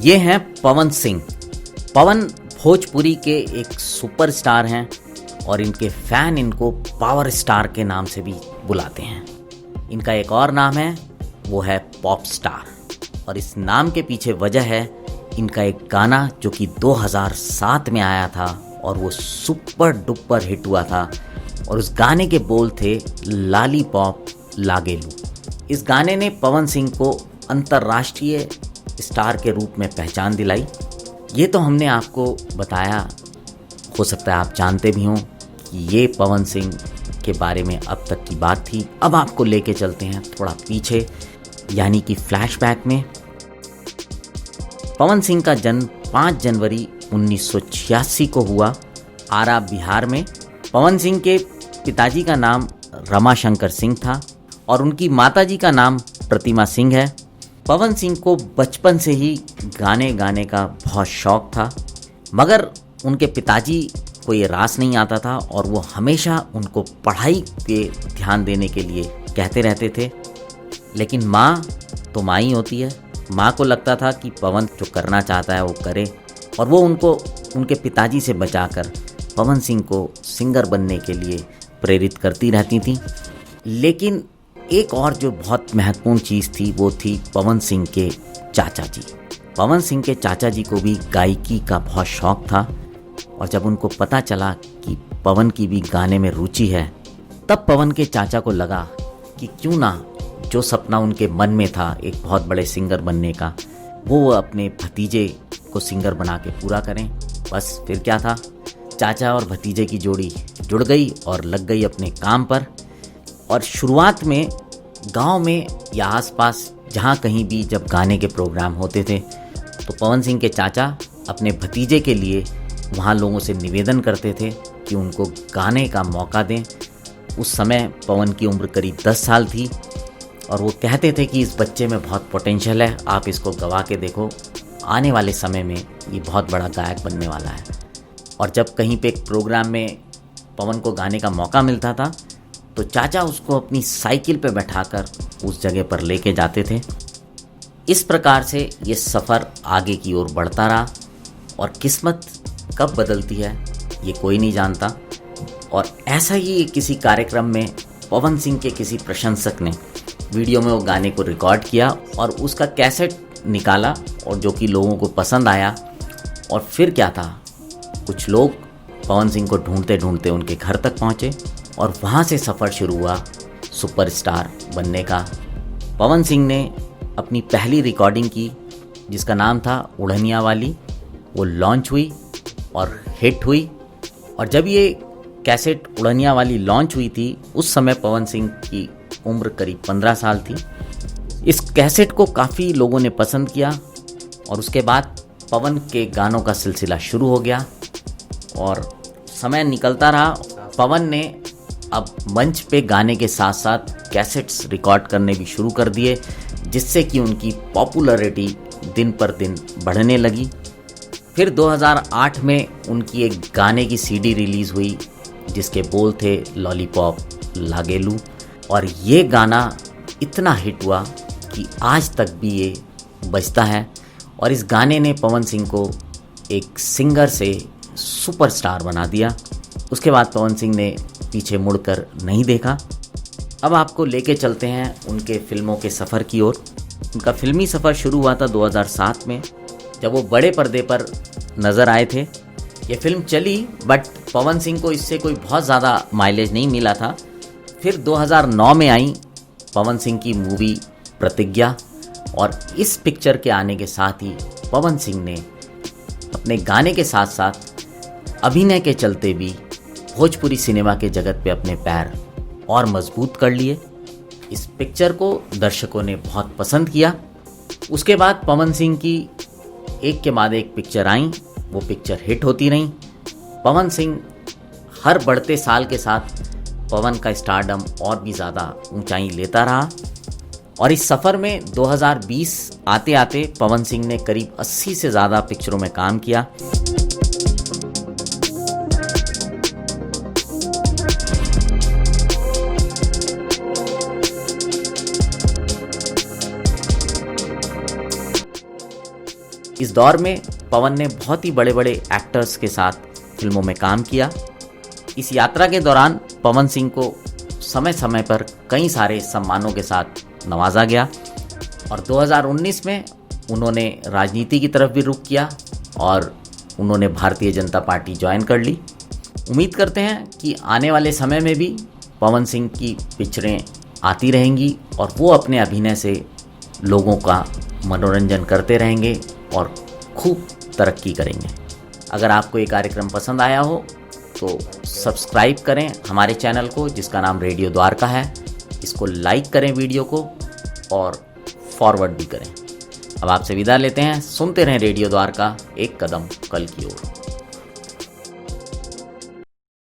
ये हैं पवन सिंह। पवन भोजपुरी के एक सुपरस्टार हैं और इनके फैन इनको पावर स्टार के नाम से भी बुलाते हैं। इनका एक और नाम है, वो है पॉप स्टार। और इस नाम के पीछे वजह है इनका एक गाना जो कि 2007 में आया था और वो सुपर डुपर हिट हुआ था। और उस गाने के बोल थे लॉलीपॉप लागेलू। इस गाने ने पवन सिंह को अंतर्राष्ट्रीय स्टार के रूप में पहचान दिलाई। ये तो हमने आपको बताया, हो सकता है आप जानते भी हों कि ये पवन सिंह के बारे में अब तक की बात थी। अब आपको लेके चलते हैं थोड़ा पीछे, यानी कि फ्लैशबैक में। पवन सिंह का जन्म 5 जनवरी 1986 को हुआ आरा, बिहार में। पवन सिंह के पिताजी का नाम रमाशंकर सिंह था और उनकी माताजी का नाम प्रतिमा सिंह है। पवन सिंह को बचपन से ही गाने गाने का बहुत शौक था, मगर उनके पिताजी को ये रास नहीं आता था और वो हमेशा उनको पढ़ाई पे ध्यान देने के लिए कहते रहते थे। लेकिन माँ तो माँ ही होती है। माँ को लगता था कि पवन जो करना चाहता है वो करे, और वो उनको उनके पिताजी से बचाकर पवन सिंह को सिंगर बनने के लिए प्रेरित करती रहती थी। लेकिन एक और जो बहुत महत्वपूर्ण चीज़ थी वो थी पवन सिंह के चाचा जी। पवन सिंह के चाचा जी को भी गायकी का बहुत शौक था, और जब उनको पता चला कि पवन की भी गाने में रुचि है, तब पवन के चाचा को लगा कि क्यों ना जो सपना उनके मन में था एक बहुत बड़े सिंगर बनने का, वो अपने भतीजे को सिंगर बना के पूरा करें। बस फिर क्या था, चाचा और भतीजे की जोड़ी जुड़ गई और लग गई अपने काम पर। और शुरुआत में गांव में या आसपास जहां कहीं भी जब गाने के प्रोग्राम होते थे तो पवन सिंह के चाचा अपने भतीजे के लिए वहां लोगों से निवेदन करते थे कि उनको गाने का मौका दें। उस समय पवन की उम्र करीब 10 साल थी और वो कहते थे कि इस बच्चे में बहुत पोटेंशियल है, आप इसको गवा के देखो, आने वाले समय में ये बहुत बड़ा गायक बनने वाला है। और जब कहीं पे एक प्रोग्राम में पवन को गाने का मौका मिलता था तो चाचा उसको अपनी साइकिल पे बैठाकर उस जगह पर लेके जाते थे। इस प्रकार से ये सफ़र आगे की ओर बढ़ता रहा, और किस्मत कब बदलती है ये कोई नहीं जानता। और ऐसा ही किसी कार्यक्रम में पवन सिंह के किसी प्रशंसक ने वीडियो में वो गाने को रिकॉर्ड किया और उसका कैसेट निकाला, और जो कि लोगों को पसंद आया। और फिर क्या था, कुछ लोग पवन सिंह को ढूंढते ढूंढते उनके घर तक पहुँचे और वहाँ से सफ़र शुरू हुआ सुपरस्टार बनने का। पवन सिंह ने अपनी पहली रिकॉर्डिंग की जिसका नाम था उड़निया वाली, वो लॉन्च हुई और हिट हुई। और जब ये कैसेट उड़निया वाली लॉन्च हुई थी उस समय पवन सिंह की उम्र करीब 15 साल थी। इस कैसेट को काफ़ी लोगों ने पसंद किया और उसके बाद पवन के गानों का सिलसिला शुरू हो गया और समय निकलता रहा। पवन ने अब मंच पे गाने के साथ साथ कैसेट्स रिकॉर्ड करने भी शुरू कर दिए, जिससे कि उनकी पॉपुलैरिटी दिन पर दिन बढ़ने लगी। फिर 2008 में उनकी एक गाने की सीडी रिलीज़ हुई जिसके बोल थे लॉलीपॉप लागेलू, और ये गाना इतना हिट हुआ कि आज तक भी ये बजता है। और इस गाने ने पवन सिंह को एक सिंगर से सुपरस्टार बना दिया। उसके बाद पवन सिंह ने पीछे मुड़कर नहीं देखा। अब आपको लेके चलते हैं उनके फिल्मों के सफ़र की ओर। उनका फिल्मी सफ़र शुरू हुआ था 2007 में, जब वो बड़े पर्दे पर नज़र आए थे। ये फिल्म चली, बट पवन सिंह को इससे कोई बहुत ज़्यादा माइलेज नहीं मिला था। फिर 2009 में आई पवन सिंह की मूवी प्रतिज्ञा, और इस पिक्चर के आने के साथ ही पवन सिंह ने अपने गाने के साथ साथ अभिनय के चलते भी भोजपुरी सिनेमा के जगत पे अपने पैर और मजबूत कर लिए। इस पिक्चर को दर्शकों ने बहुत पसंद किया। उसके बाद पवन सिंह की एक के बाद एक पिक्चर आई, वो पिक्चर हिट होती रहीं। पवन सिंह हर बढ़ते साल के साथ पवन का स्टारडम और भी ज़्यादा ऊंचाई लेता रहा, और इस सफ़र में 2020 आते आते पवन सिंह ने करीब 80 से ज़्यादा पिक्चरों में काम किया। इस दौर में पवन ने बहुत ही बड़े बड़े एक्टर्स के साथ फिल्मों में काम किया। इस यात्रा के दौरान पवन सिंह को समय समय पर कई सारे सम्मानों के साथ नवाजा गया और 2019 में उन्होंने राजनीति की तरफ भी रुख किया और उन्होंने भारतीय जनता पार्टी ज्वाइन कर ली। उम्मीद करते हैं कि आने वाले समय में भी पवन सिंह की पिक्चरें आती रहेंगी और वो अपने अभिनय से लोगों का मनोरंजन करते रहेंगे और खूब तरक्की करेंगे। अगर आपको ये कार्यक्रम पसंद आया हो तो सब्सक्राइब करें हमारे चैनल को जिसका नाम रेडियो द्वारका है। इसको लाइक करें वीडियो को और फॉरवर्ड भी करें। अब आपसे विदा लेते हैं। सुनते रहें रेडियो द्वारका, एक कदम कल की ओर।